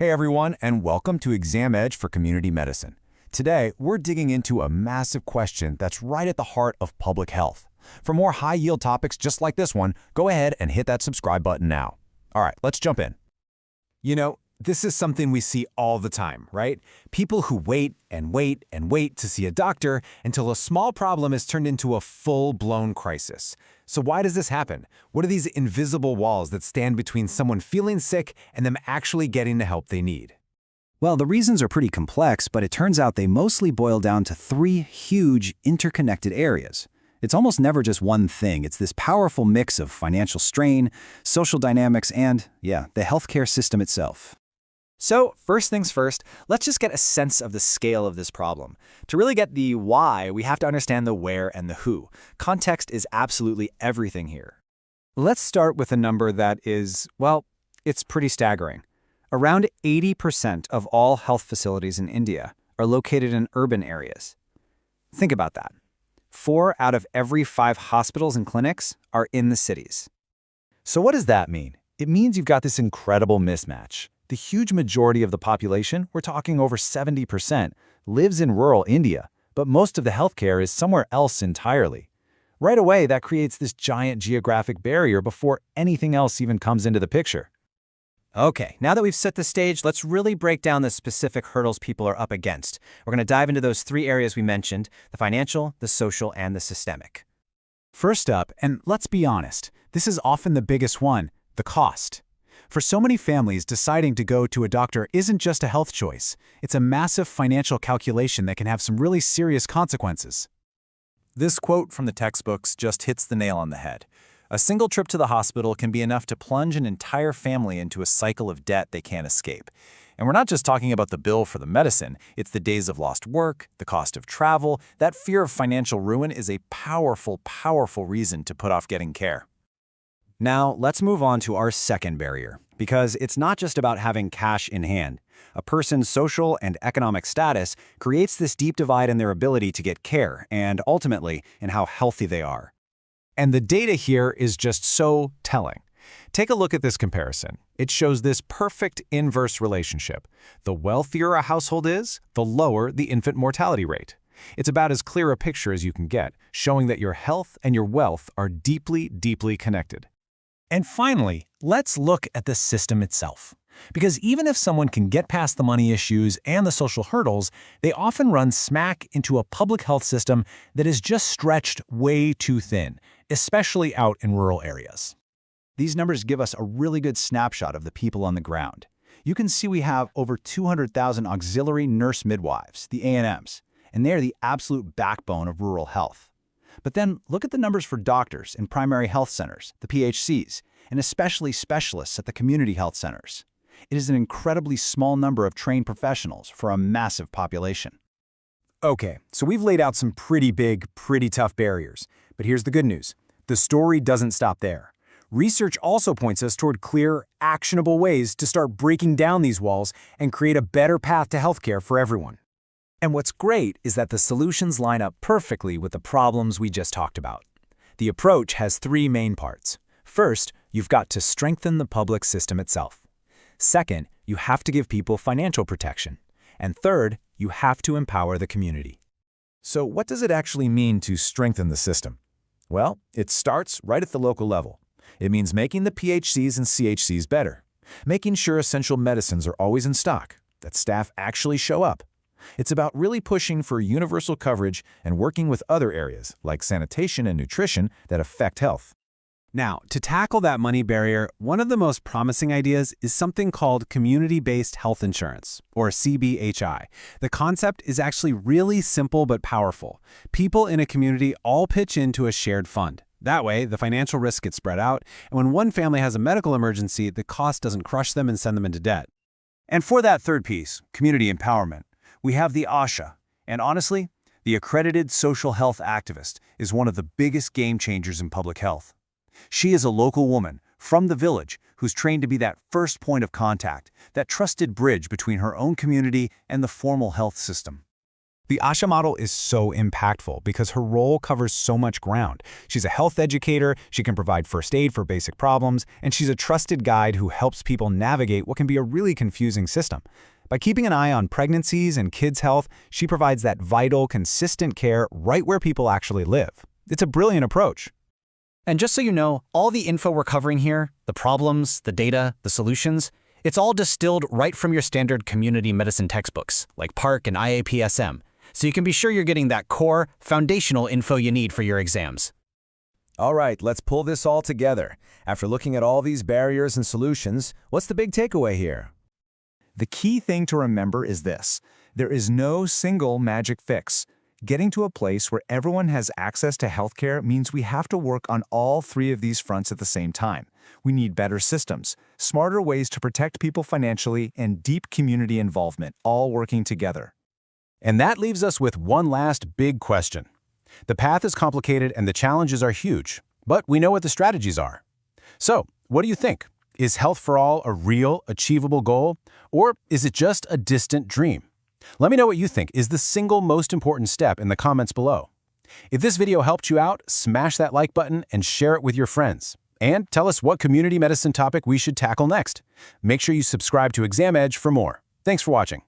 Hey everyone, and welcome to Exam Edge for Community Medicine. Today, we're digging into a massive question that's right at the heart of public health. For more high-yield topics just like this one, go ahead and hit that subscribe button now. All right, let's jump in. This is something we see all the time, right? People who wait and wait and wait to see a doctor until a small problem is turned into a full-blown crisis. So why does this happen? What are these invisible walls that stand between someone feeling sick and them actually getting the help they need? Well, the reasons are pretty complex, but it turns out they mostly boil down to three huge interconnected areas. It's almost never just one thing. It's this powerful mix of financial strain, social dynamics, and, the healthcare system itself. So, first things first, let's just get a sense of the scale of this problem. To really get the why, we have to understand the where and the who. Context is absolutely everything here. Let's start with a number that is, it's pretty staggering. Around 80% of all health facilities in India are located in urban areas. Think about that. 4 out of every 5 hospitals and clinics are in the cities. So what does that mean? It means you've got this incredible mismatch. The huge majority of the population, we're talking over 70%, lives in rural India, but most of the healthcare is somewhere else entirely. Right away, that creates this giant geographic barrier before anything else even comes into the picture. Okay, now that we've set the stage, let's really break down the specific hurdles people are up against. We're going to dive into those 3 areas we mentioned: the financial, the social, and the systemic. First up, and let's be honest, this is often the biggest one, the cost. For so many families, deciding to go to a doctor isn't just a health choice. It's a massive financial calculation that can have some really serious consequences. This quote from the textbooks just hits the nail on the head. A single trip to the hospital can be enough to plunge an entire family into a cycle of debt they can't escape. And we're not just talking about the bill for the medicine, it's the days of lost work, the cost of travel. That fear of financial ruin is a powerful, powerful reason to put off getting care. Now, let's move on to our second barrier, because it's not just about having cash in hand. A person's social and economic status creates this deep divide in their ability to get care and, ultimately, in how healthy they are. And the data here is just so telling. Take a look at this comparison. It shows this perfect inverse relationship. The wealthier a household is, the lower the infant mortality rate. It's about as clear a picture as you can get, showing that your health and your wealth are deeply, deeply connected. And finally, let's look at the system itself. Because even if someone can get past the money issues and the social hurdles, they often run smack into a public health system that is just stretched way too thin, especially out in rural areas. These numbers give us a really good snapshot of the people on the ground. You can see we have over 200,000 auxiliary nurse midwives, the A&Ms, and they are the absolute backbone of rural health. But then look at the numbers for doctors in primary health centers, the PHCs, and especially specialists at the community health centers. It is an incredibly small number of trained professionals for a massive population. Okay, so we've laid out some pretty big, pretty tough barriers. But here's the good news. The story doesn't stop there. Research also points us toward clear, actionable ways to start breaking down these walls and create a better path to healthcare for everyone. And what's great is that the solutions line up perfectly with the problems we just talked about. The approach has 3 main parts. First, you've got to strengthen the public system itself. Second, you have to give people financial protection. And third, you have to empower the community. So what does it actually mean to strengthen the system? Well, it starts right at the local level. It means making the PHCs and CHCs better, making sure essential medicines are always in stock, that staff actually show up. It's about really pushing for universal coverage and working with other areas, like sanitation and nutrition, that affect health. Now, to tackle that money barrier, one of the most promising ideas is something called community-based health insurance, or CBHI. The concept is actually really simple but powerful. People in a community all pitch into a shared fund. That way, the financial risk gets spread out, and when one family has a medical emergency, the cost doesn't crush them and send them into debt. And for that third piece, community empowerment, we have the ASHA. And honestly, the accredited social health activist is one of the biggest game changers in public health. She is a local woman from the village who's trained to be that first point of contact, that trusted bridge between her own community and the formal health system. The ASHA model is so impactful because her role covers so much ground. She's a health educator, she can provide first aid for basic problems, and she's a trusted guide who helps people navigate what can be a really confusing system. By keeping an eye on pregnancies and kids' health, she provides that vital, consistent care right where people actually live. It's a brilliant approach. And just so you know, all the info we're covering here, the problems, the data, the solutions, it's all distilled right from your standard community medicine textbooks, like PARC and PSM. So you can be sure you're getting that core, foundational info you need for your exams. All right, let's pull this all together. After looking at all these barriers and solutions, what's the big takeaway here? The key thing to remember is this: there is no single magic fix. Getting to a place where everyone has access to healthcare means we have to work on all three of these fronts at the same time. We need better systems, smarter ways to protect people financially, and deep community involvement, all working together. And that leaves us with one last big question. The path is complicated and the challenges are huge, but we know what the strategies are. So, what do you think? Is health for all a real, achievable goal, or is it just a distant dream? Let me know what you think is the single most important step in the comments below. If this video helped you out, smash that like button and share it with your friends. And tell us what community medicine topic we should tackle next. Make sure you subscribe to Exam Edge for more. Thanks for watching.